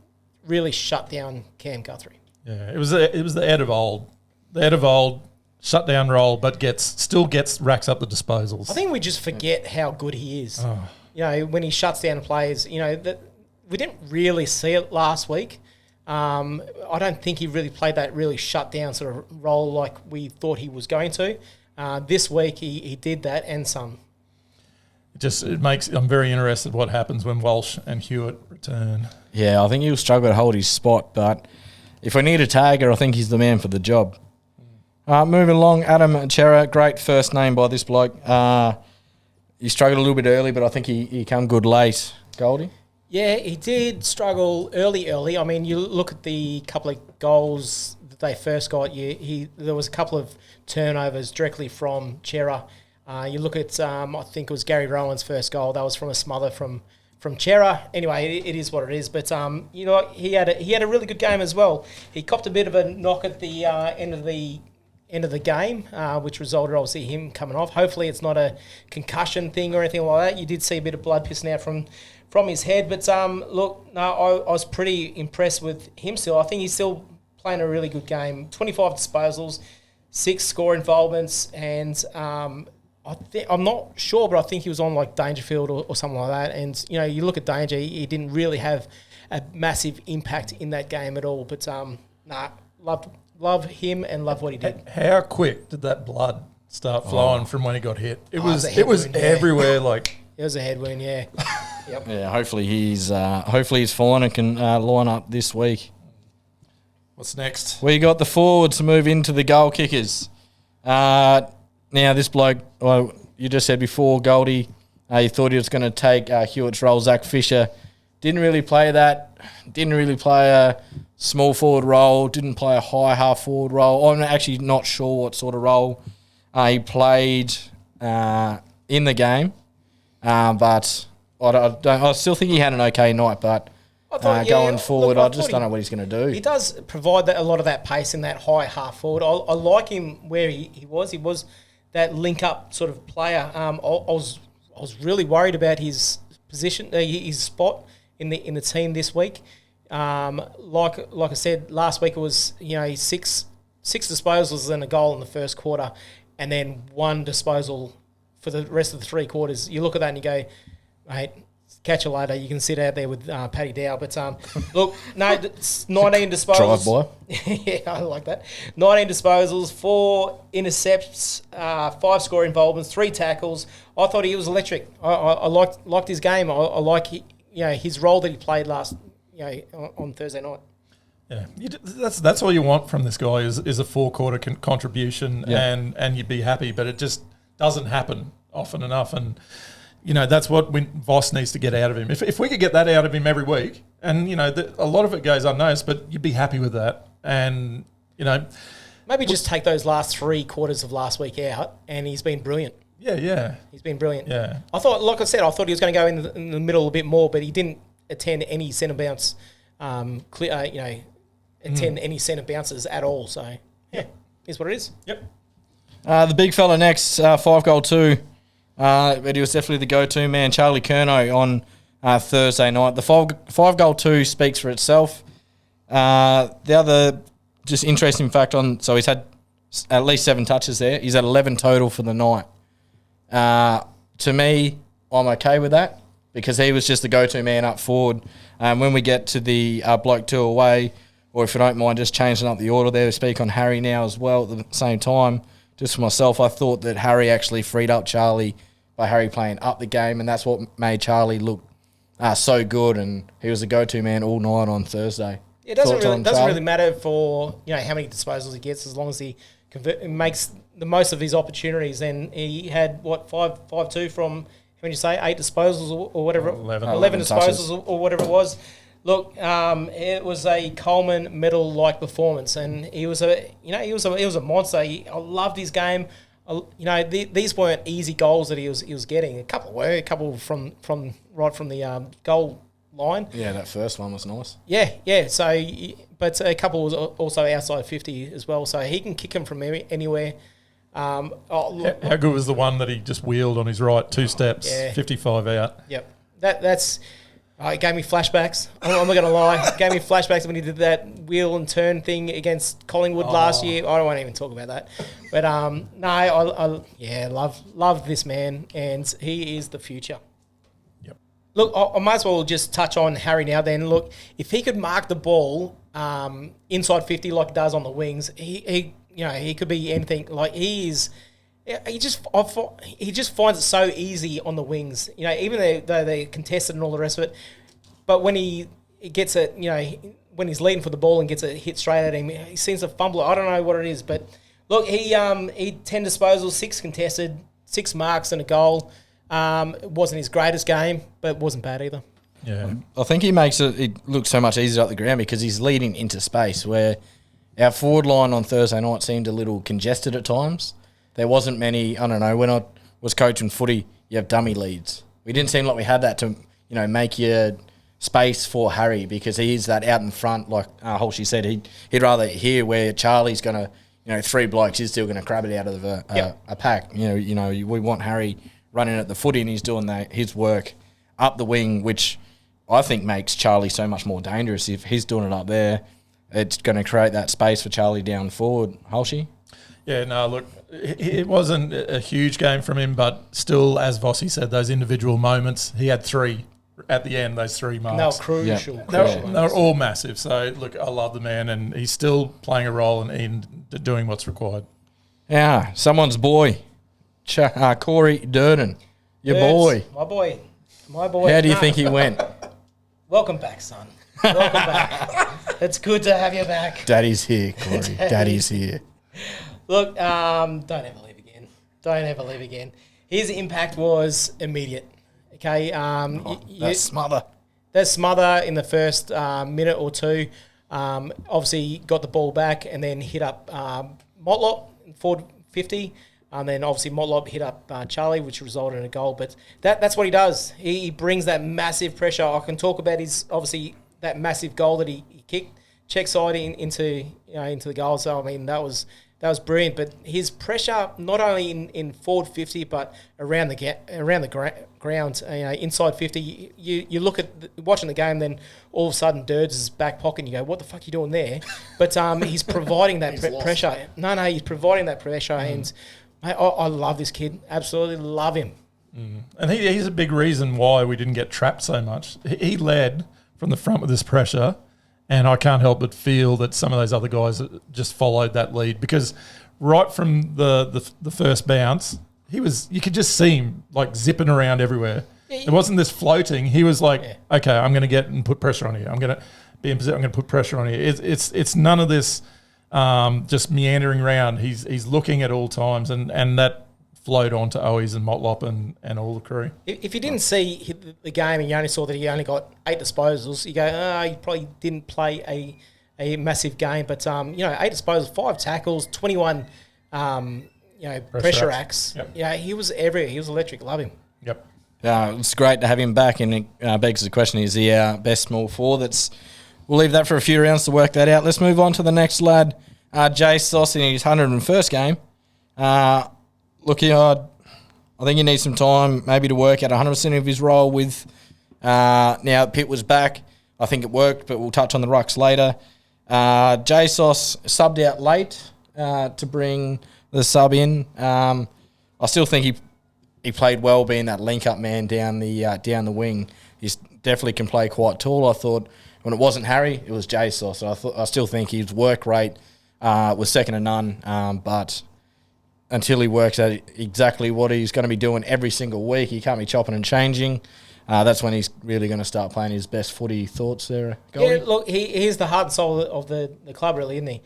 really shut down Cam Guthrie. Yeah, it was the Ed of old. The Ed of old, shut down role, but racks up the disposals. I think we just forget how good he is. Oh. When he shuts down players, that we didn't really see it last week. I don't think he really played that really shut down sort of role like we thought he was going to. This week he did that and some. I'm very interested what happens when Walsh and Hewitt return. Yeah, I think he'll struggle to hold his spot, but if we need a tagger, I think he's the man for the job. Moving along, Adam Chera, great first name by this bloke. He struggled a little bit early, but I think he come good late. Goldy? Yeah, he did struggle early. I mean, you look at the couple of goals that they first got. There was a couple of turnovers directly from Chera. You look at, I think it was Gary Rowan's first goal. That was from a smother from Chera. Anyway, it is what it is. But he had a really good game as well. He copped a bit of a knock at the end of the game, which resulted obviously him coming off. Hopefully, it's not a concussion thing or anything like that. You did see a bit of blood pissing out from his head. But I was pretty impressed with him still. I think he's still playing a really good game. 25 disposals, 6 score involvements, and I'm not sure, but I think he was on like Dangerfield or something like that. And you look at Danger, he didn't really have a massive impact in that game at all. But love him and love what he did. How quick did that blood start flowing from when he got hit? It was wound, everywhere. Like it was a head wound, yeah. Yep. Yeah, hopefully he's fine and can line up this week. What's next? We got the forwards to move into the goal kickers. Now, this bloke, you just said before, Goldy, you thought he was going to take Hewitt's role. Zach Fisher didn't really play that. Didn't really play a small forward role. Didn't play a high half forward role. I'm actually not sure what sort of role he played in the game. But I still think he had an okay night. But going forward, I just don't know what he's going to do. He does provide a lot of that pace in that high half forward. I like him where he was. He was that link up sort of player. I was really worried about his position, his spot in the team this week. Like I said last week, it was six disposals and a goal in the first quarter, and then 1 disposal for the rest of the 3 quarters. You look at that and you go, mate, catch you later. You can sit out there with Paddy Dow. But look, no, it's 19 disposals. Drive by. Yeah, I like that. 19 disposals, 4 intercepts, 5 score involvements, 3 tackles. I thought he was electric. I liked his game. I like his role that he played on Thursday night. Yeah, that's all you want from this guy is a 4-quarter contribution, and you'd be happy. But it just doesn't happen often enough, and that's what Voss needs to get out of him. If we could get that out of him every week, and a lot of it goes unnoticed, but you'd be happy with that, and maybe just take those last 3 quarters of last week out, and he's been brilliant. Yeah. He's been brilliant. Yeah. I thought, like I said, he was going to go in the middle a bit more, but he didn't attend any centre bounce, any centre bounces at all. So, yeah, is what it is. Yep. The big fella next, 5-goal-2. But he was definitely the go-to man, Charlie Curnow, on Thursday night. The 5-goal-2 speaks for itself. The other just interesting fact so he's had at least 7 touches there. He's had 11 total for the night. To me, I'm okay with that because he was just the go-to man up forward. When we get to the bloke 2 away, or if you don't mind just changing up the order there, we speak on Harry now as well at the same time. Just for myself, I thought that Harry actually freed up Charlie by Harry playing up the game, and that's what made Charlie look so good, and he was the go-to man all night on Thursday. It doesn't really matter for how many disposals he gets as long as he makes the most of his opportunities. And he had 5-2 from, how many you say, 8 disposals or whatever, 11 disposals or whatever it was. Look, it was a Coleman medal-like performance, and he was a monster. I loved his game. These weren't easy goals that he was getting. A couple from right from the goal line. Yeah, that first one was nice. Yeah. So, but a couple was also outside 50 as well. So he can kick them from anywhere. How good was the one that he just wheeled on his right 2 steps, 55 out? Yep. That's it gave me flashbacks. I'm not going to lie. It gave me flashbacks when he did that wheel and turn thing against Collingwood last year. I don't want to even talk about that. But no, I love this man, and he is the future. Yep. Look, I might as well just touch on Harry now then. Look, if he could mark the ball inside 50 like he does on the wings, he could be anything. Like he just finds it so easy on the wings. Even though they're contested and all the rest of it. But when he gets it, when he's leading for the ball and gets it hit straight at him, he seems to fumble it. I don't know what it is, but look, he 10 disposals, 6 contested, 6 marks and a goal. It wasn't his greatest game, but it wasn't bad either. Yeah, I think he makes it look so much easier up the ground because he's leading into space where our forward line on Thursday night seemed a little congested at times. There wasn't many, I don't know, when I was coaching footy, you have dummy leads. We didn't seem like we had that to, make your space for Harry because he is that out in front, like Holshy said. He'd rather hear where Charlie's going to, 3 blokes, he's still going to grab it out of a pack. We want Harry running at the footy and he's doing his work up the wing, which I think makes Charlie so much more dangerous. If he's doing it up there, it's going to create that space for Charlie down forward. Holshy? Yeah, no, look, it wasn't a huge game from him, but still, as Vossi said, those individual moments, he had 3 at the end, those 3 marks. No, crucial. Yeah. They're all massive. So, look, I love the man, and he's still playing a role in doing what's required. Yeah, someone's boy, Corey Durden, your boy. My boy. How do you think he went? Welcome back, son. Welcome back. It's good to have you back. Daddy's here, Corey. Daddy's here. Look, don't ever leave again. Don't ever leave again. His impact was immediate. Okay, That smother. That smother in the first minute or two. Obviously, got the ball back and then hit up Motlop forward 50. And then obviously Motlop hit up Charlie, which resulted in a goal. But that's what he does. He brings that massive pressure. I can talk about that massive goal that he kicked check side into the goal. So I mean that was brilliant. But his pressure not only in forward 50 but around the ground, inside 50. You look at watching the game, then all of a sudden Dirds is back pocket. And you go, what the fuck are you doing there? But he's providing that pressure. No, he's providing that pressure, and mate, I love this kid. Absolutely love him. And he's a big reason why we didn't get trapped so much. He led from the front with this pressure, and I can't help but feel that some of those other guys just followed that lead because right from the first bounce, you could just see him like zipping around everywhere. It wasn't this floating. He was like, okay, I'm going to get and put pressure on you. I'm going to be in position. I'm going to put pressure on you. It's none of this just meandering around. He's looking at all times, and that flowed on to Owies and Motlop and all the crew. If you didn't see the game and you only saw that he only got 8 disposals, you go, he probably didn't play a massive game. But 8 disposals, 5 tackles, 21 pressure acts. Yep. Yeah, he was everywhere. He was electric. Love him. Yep. It's great to have him back, and it begs the question: is he our best small forward? We'll leave that for a few rounds to work that out. Let's move on to the next lad, Jay Sauce in his 101st game. Look, I think he needs some time maybe to work out 100% of his role with now Pitt was back. I think it worked, but we'll touch on the rucks later. Jay Sauce subbed out late to bring the sub in. I still think he played well being that link-up man down the wing. He definitely can play quite tall. I thought when it wasn't Harry, it was Jay Sauce. So I still think his work rate was second to none, but until he works out exactly what he's going to be doing every single week, he can't be chopping and changing. That's when he's really going to start playing his best footy. Thoughts there, Goldy? Yeah, look, he's the heart and soul of the club, really, isn't he?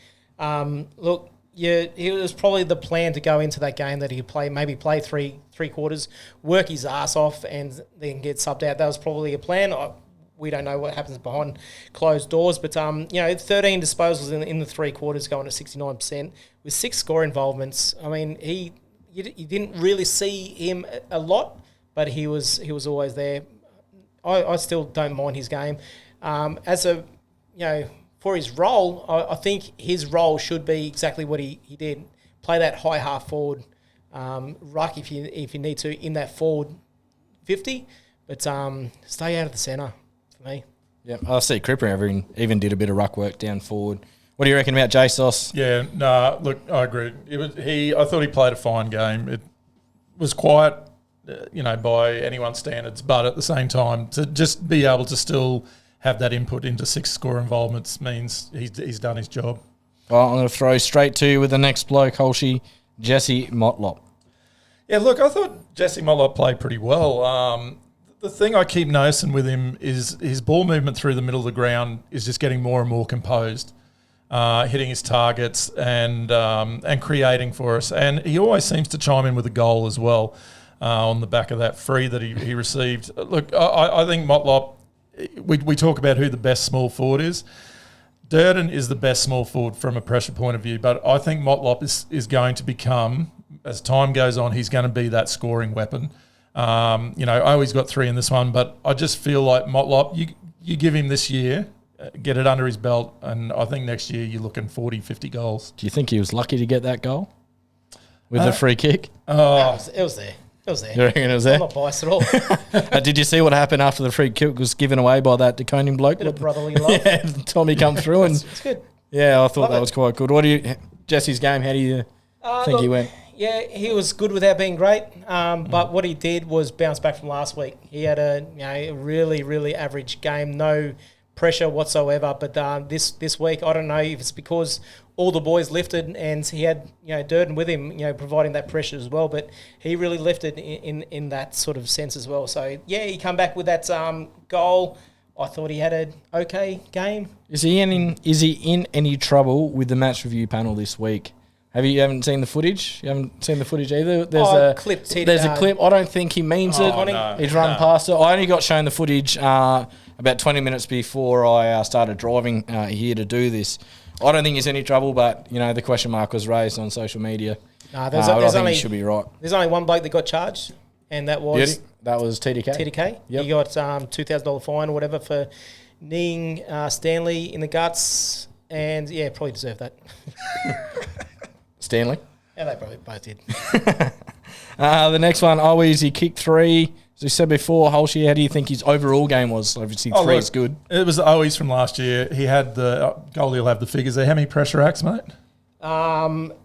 He was probably the plan to go into that game that he play three quarters, work his ass off, and then get subbed out. That was probably a plan. We don't know what happens behind closed doors, but 13 disposals in the 3 quarters, going to 69% with 6 score involvements. I mean, you didn't really see him a lot, but he was always there. I still don't mind his game. As a, for his role, I think his role should be exactly what he did. Play that high half forward, ruck if you need to in that forward 50, but stay out of the centre for me. Yeah, I see Cripper even did a bit of ruck work down forward. What do you reckon about JSOS? Yeah, look, I agree. I thought he played a fine game. It was quiet, by anyone's standards, but at the same time, to just be able to still have that input into 6 score involvements means he's done his job. Well, I'm going to throw straight to you with the next bloke, Holshy, Jesse Motlop. Yeah, look, I thought Jesse Motlop played pretty well. The thing I keep noticing with him is his ball movement through the middle of the ground is just getting more and more composed, hitting his targets and creating for us. And he always seems to chime in with a goal as well on the back of that free that he received. Look, I think Motlop, we talk about who the best small forward is. Durden is the best small forward from a pressure point of view, but I think Motlop is going to become, as time goes on, he's going to be that scoring weapon. He's got 3 in this one, but I just feel like Motlop, you give him this year, get it under his belt, and I think next year you're looking 40, 50 goals. Do you think he was lucky to get that goal with the free kick? It was there. It was there. You reckon it was there? I'm not biased at all. Did you see what happened after the free kick was given away by that Deconing bloke? Bit of brotherly love. Yeah, Tommy come through and It's good. yeah, I thought that Love was quite good. What do you, Jesse's game? How do you think he went? Yeah, he was good without being great. But what he did was bounce back from last week. He had a really, really average game, no pressure whatsoever. But this week, I don't know if it's because all the boys lifted and he had Durden with him, providing that pressure as well. But he really lifted in that sort of sense as well. So yeah, he come back with that goal. I thought he had an okay game. Is he in any trouble with the match review panel this week? You haven't seen the footage? You haven't seen the footage either? There's a clip. There's a clip. I don't think he means it. No, He's run past it. I only got shown the footage about 20 minutes before I started driving here to do this. I don't think he's any trouble, but the question mark was raised on social media. I think he should be right. There's only one bloke that got charged, and that was TDK. TDK. Yep. He got $2,000 fine or whatever for kneeing Stanley in the guts, and yeah, probably deserved that. Stanley? Yeah, they probably both did. The next one, he kicked 3. As we said before, Holshy, how do you think his overall game was? Obviously, 3 is good. It was Owies from last year. He had Goldy will have the figures there. How many pressure acts, mate?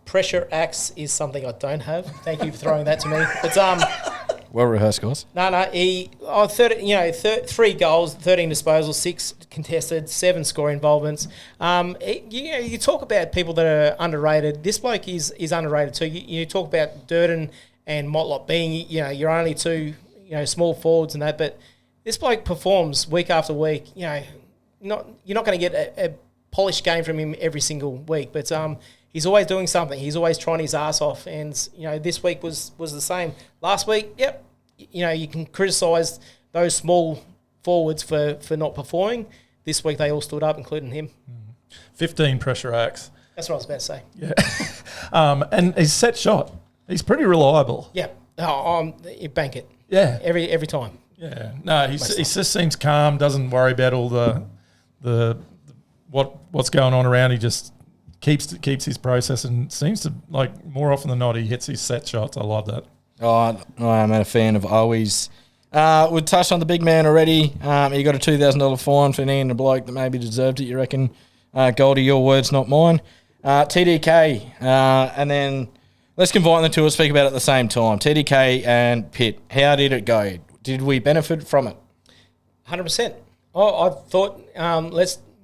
Pressure acts is something I don't have. Thank you for throwing that to me. But well rehearsed, guys. No. He 3 goals, 13 disposals, 6 contested, 7 score involvements. You talk about people that are underrated. This bloke is underrated too. You talk about Durden and Motlop being your only 2 small forwards and that, but this bloke performs week after week. You're not going to get a polished game from him every single week, but he's always doing something. He's always trying his ass off, and this week was the same. Last week, yep, you can criticise those small forwards for not performing. This week they all stood up, including him. 15 pressure acts. That's what I was about to say. Yeah, and his set shot. He's pretty reliable. Yeah, you bank it. Yeah, every time. Yeah, no, he just seems calm. Doesn't worry about all the what's going on around. He just keeps his process and seems to, like, more often than not, he hits his set shots. I love that. Oh, I'm a fan of Owies. We touched on the big man already. He got a $2,000 fine for kneeing a bloke that maybe deserved it, you reckon? Goldy, your words, not mine. TDK, and then let's combine the two and speak about it at the same time. TDK and Pitt, how did it go? Did we benefit from it? 100%. I thought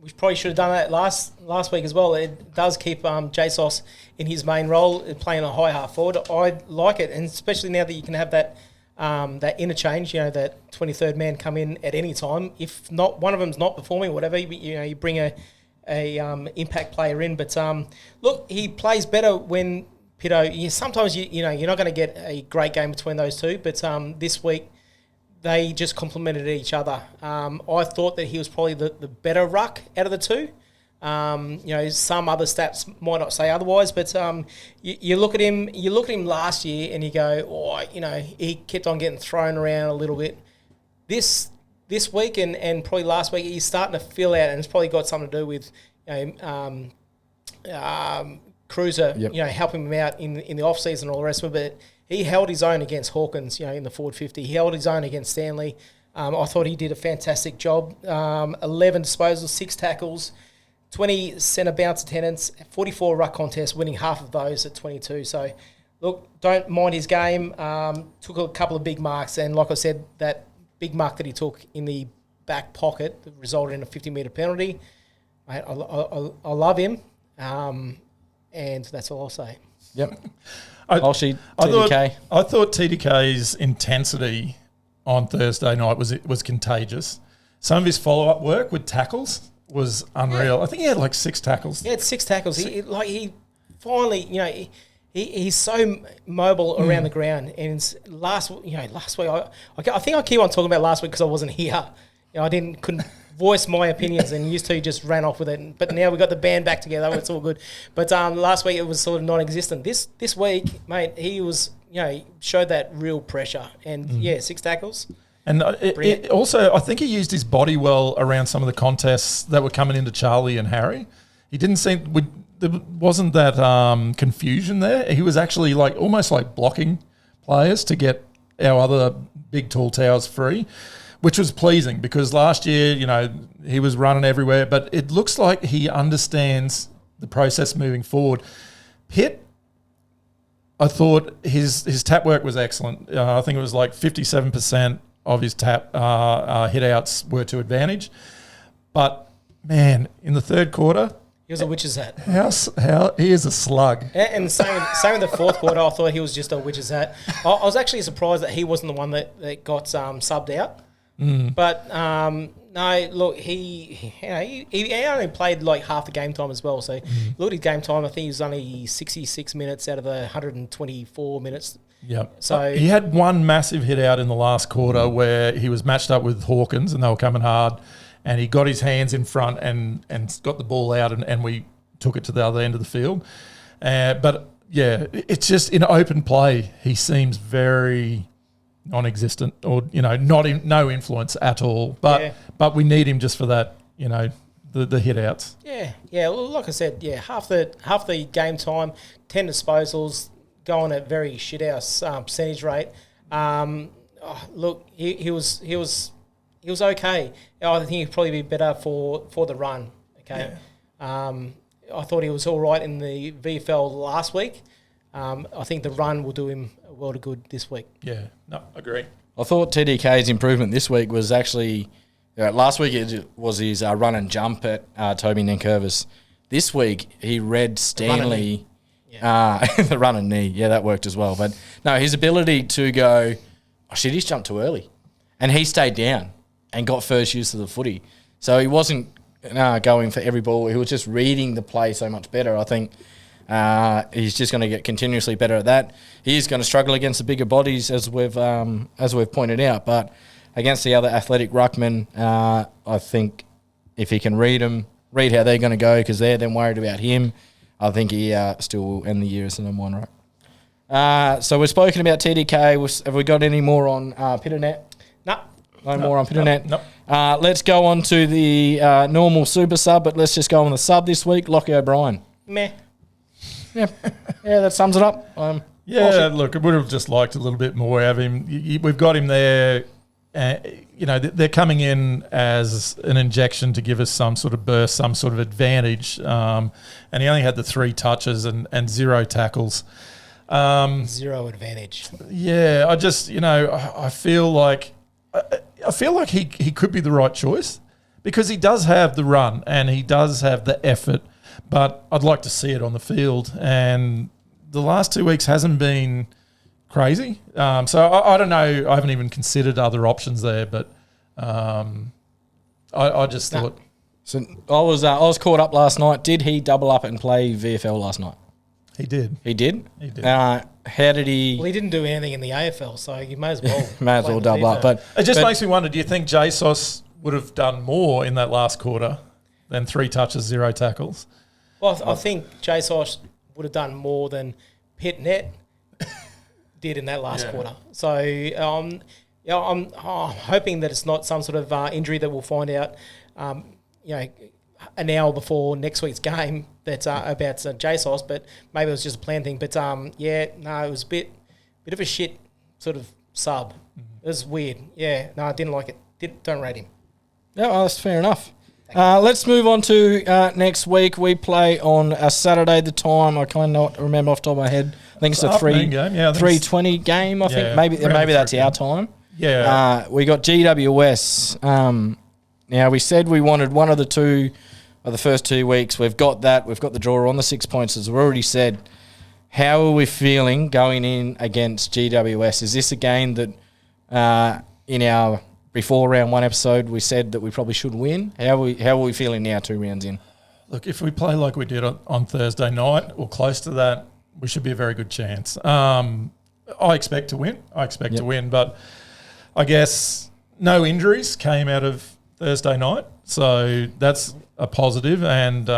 we probably should have done that last week as well. It does keep JSOS in his main role, playing a high half forward. I like it, and especially now that you can have that interchange, that 23rd man come in at any time. If not, one of them's not performing, whatever, you bring a impact player in. But look, he plays better when Pitto. Sometimes you're not going to get a great game between those two, but this week they just complemented each other. I thought that he was probably the better ruck out of the two. Some other stats might not say otherwise, but you look at him last year and you go, he kept on getting thrown around a little bit. This this week and probably last week, he's starting to fill out, and it's probably got something to do with Cruiser, helping him out in the off season and all the rest of it. But he held his own against Hawkins, in the forward 50. He held his own against Stanley. I thought he did a fantastic job. 11 disposals, 6 tackles, 20 centre bounce attendance, 44 ruck contests, winning half of those at 22. So, look, don't mind his game. Took a couple of big marks, and like I said, that big mark that he took in the back pocket that resulted in a 50-metre penalty. Mate, I love him, and that's all I'll say. Yep. TDK. I thought TDK's intensity on Thursday night was contagious. Some of his follow-up work with tackles was unreal. I think he had like 6 tackles. He had 6 tackles. He finally, he's so mobile around the ground. And last week, I think I keep on talking about last week because I wasn't here. I couldn't voice my opinions and used to just ran off with it. But now we got the band back together. It's all good. But last week it was sort of non-existent. This week, mate, he was, showed that real pressure. And 6 tackles. And it also, I think he used his body well around some of the contests that were coming into Charlie and Harry. He didn't seem, there wasn't that confusion there. He was actually almost blocking players to get our other big tall towers free, which was pleasing because last year, he was running everywhere, but it looks like he understands the process moving forward. Pitt, I thought his tap work was excellent. I think it was 57% of his tap hit outs were to advantage. But, man, in the third quarter... He was a witch's hat. How he is a slug. And same in the fourth quarter, I thought he was just a witch's hat. I was actually surprised that he wasn't the one that got subbed out. But no, look, he only played half the game time as well. So look at his game time. I think he was only 66 minutes out of the 124 minutes. Yeah. So he had one massive hit out in the last quarter where he was matched up with Hawkins and they were coming hard, and he got his hands in front and got the ball out and we took it to the other end of the field. But yeah, it's just in open play he seems very non-existent, or no influence at all. But we need him just for that, the hit outs. Yeah. Well, like I said, half the game time, 10 disposals, going at very shit house percentage rate. Look, he was okay. I think he'd probably be better for the run. Okay. Yeah. I thought he was all right in the VFL last week. I think the run will do him a world of good this week. Yeah, no, agree. I thought TDK's improvement this week was actually last week it was his run and jump at Toby Nankervis. This week he read Stanley, the run and knee. Yeah, that worked as well. But no, his ability to go, oh shit, he's jumped too early, and he stayed down and got first use of the footy. So he wasn't going for every ball. He was just reading the play so much better. I think. He's just going to get continuously better at that. He is going to struggle against the bigger bodies, as we've pointed out. But against the other athletic ruckmen, I think if he can read how they're going to go, because they're then worried about him, I think he still will end the year as the number 1 ruck. So we've spoken about TDK. Have we got any more on Pitternet? No more on Pitternet. No. Let's go on to the normal super sub, but let's just go on the sub this week. Lockie O'Brien. Meh. Yeah, that sums it up. Look, I would have just liked a little bit more of him. We've got him there. They're coming in as an injection to give us some sort of burst, some sort of advantage. And he only had the 3 touches and 0 tackles. 0 advantage. Yeah, I just, I feel like he could be the right choice because he does have the run and he does have the effort. But I'd like to see it on the field, and the last 2 weeks hasn't been crazy. So I don't know. I haven't even considered other options there, but I just thought. So I was caught up last night. Did he double up and play VFL last night? He did. He did. He did. How did he? Well, he didn't do anything in the AFL, so you may as well. Double up. But it just makes me wonder. Do you think JSOS would have done more in that last quarter than 3 touches, 0 tackles? Well, I think JSOS would have done more than Pitnet did in that last quarter. So Yeah, I'm hoping that it's not some sort of injury that we'll find out, an hour before next week's game that's about JSOS, but maybe it was just a planned thing. But it was a bit of a shit sort of sub. It was weird. Yeah, no, I didn't like it. Don't rate him. Yeah, well, that's fair enough. Let's move on to next week. We play on a Saturday. The time I cannot remember off the top of my head. I think it's a 3:20 game. I think maybe that's our time. Yeah. We got GWS. Now we said we wanted one of the two of the first 2 weeks. We've got that. We've got the draw on the 6 points, as we already said. How are we feeling going in against GWS? Is this a game that in our before round one episode we said that we probably should win? How are we feeling now 2 rounds in? Look, if we play like we did on Thursday night or close to that, we should be a very good chance. I expect to win. To win, but I guess no injuries came out of Thursday night, so that's a positive. And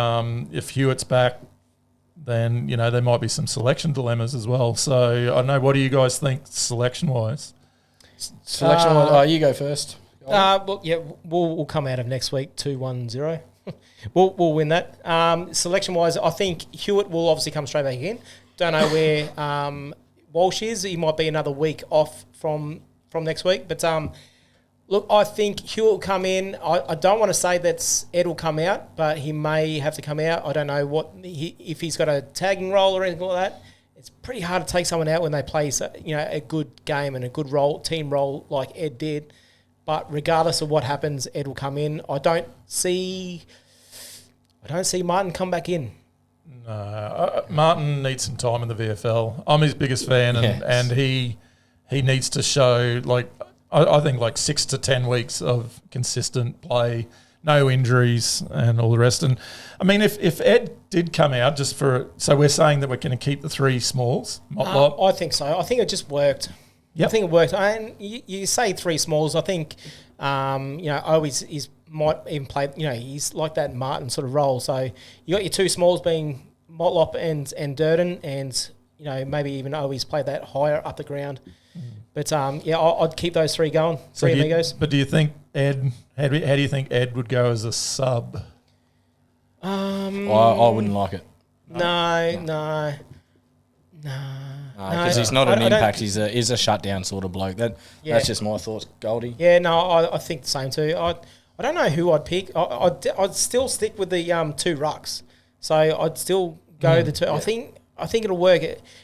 if Hewitt's back, then there might be some selection dilemmas as well. So I don't know. What do you guys think selection-wise? Selection-wise, you go first. We'll come out of next week 2-1-0. We'll win that. Selection-wise, I think Hewitt will obviously come straight back in. Don't know where Walsh is. He might be another week off from next week. But look, I think Hewitt will come in. I don't want to say that Ed will come out, but he may have to come out. I don't know if he's got a tagging role or anything like that. It's pretty hard to take someone out when they play a good game and a good team role like Ed did. But regardless of what happens, Ed will come in. I don't see Martin come back in. No, Martin needs some time in the VFL. I'm his biggest fan, and he needs to show I think 6 to 10 weeks of consistent play, no injuries and all the rest. And I mean, if Ed did come out so we're saying that we're going to keep the 3 smalls. I think so. I think it just worked. Yep. I think it worked. And you say 3 smalls. I think always might even play. He's like that Martin sort of role. So you got your 2 smalls being Motlop and Durden, and maybe even always play that higher up the ground. But I'd keep those 3 going. 3 amigos. But do you think Ed? How do you think Ed would go as a sub? I wouldn't like it. No. Because he's not an impact. He's a shutdown sort of bloke. That's just my thoughts, Goldy. Yeah, no, I think the same too. I don't know who I'd pick. I'd still stick with the 2 rucks. So I'd still go the 2. Yeah. I think it'll work.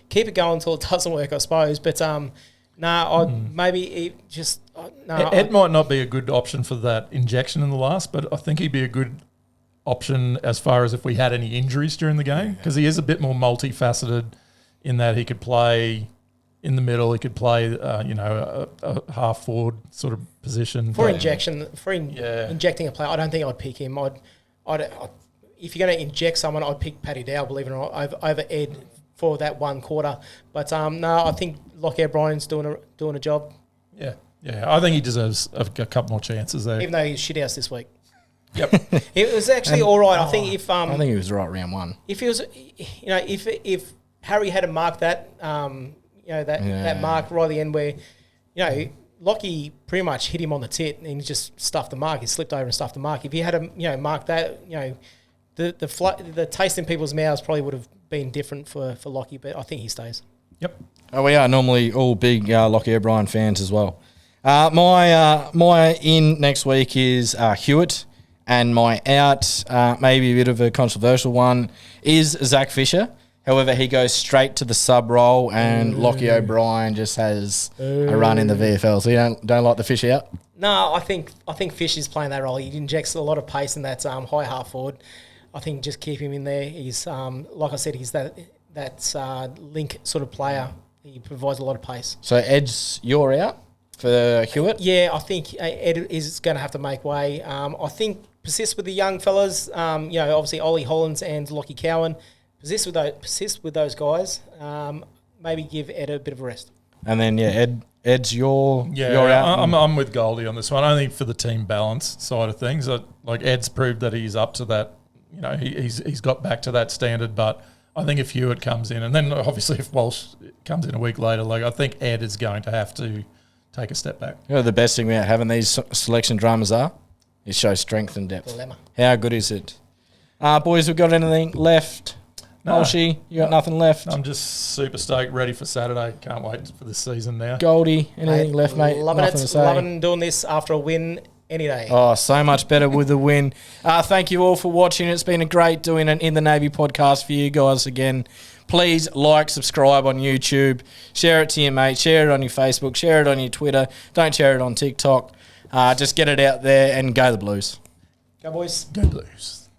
Keep it going until it doesn't work, I suppose. But I'd maybe just Ed might not be a good option for that injection in the last, but I think he'd be a good option as far as if we had any injuries during the game, because he is a bit more multifaceted in that he could play in the middle, he could play a half forward sort of position injecting a player. I don't think I'd pick him. If you're going to inject someone, I'd pick Paddy Dow, believe it or not, over Ed for that 1 quarter. But I think Lockie O'Brien's doing a job. Yeah, I think he deserves a couple more chances there. Even though he's shit house this week. Yep, it was actually all right. I think I think he was right round 1. If he was, if Harry had to mark that, that mark right at the end where, Lockie pretty much hit him on the tit and he just stuffed the mark. He slipped over and stuffed the mark. If he had to, mark that, the taste in people's mouths probably would have been different for Lockie, but I think he stays. Yep. We are normally all big Lockie O'Brien fans as well. My in next week is Hewitt, and my out, maybe a bit of a controversial one, is Zach Fisher. However, he goes straight to the sub role, and Lockie O'Brien just has a run in the VFL. So you don't like the Fish out? No, I think Fish is playing that role. He injects a lot of pace in that high half forward. I think just keep him in there. He's like I said, he's that link sort of player. He provides a lot of pace. So Ed's you're out for Hewitt? Yeah, I think Ed is going to have to make way. I think persist with the young fellas. Obviously Ollie Hollands and Lockie Cowan. Persist with those guys. Maybe give Ed a bit of a rest. And then Ed's you're out. I'm with Goldy on this one. Only for the team balance side of things. Like Ed's proved that he's up to that. He's got back to that standard. But I think if Hewitt comes in, and then obviously if Walsh comes in a week later, I think Ed is going to have to take a step back. You know, the best thing about having these selection dramas it shows strength and depth. Dilemma. How good is it? Boys, we've got anything left? No. Holshy, you got nothing left? I'm just super stoked, ready for Saturday. Can't wait for this season now. Goldie, anything left, mate? Loving Nothing to it. say? Loving doing this after a win any day. Oh, so much better with the win. Thank you all for watching. It's been a great doing an In the Navy podcast for you guys again. Please like, subscribe on YouTube. Share it to your mate. Share it on your Facebook. Share it on your Twitter. Don't share it on TikTok. Just get it out there and go the Blues. Go, boys. Go Blues.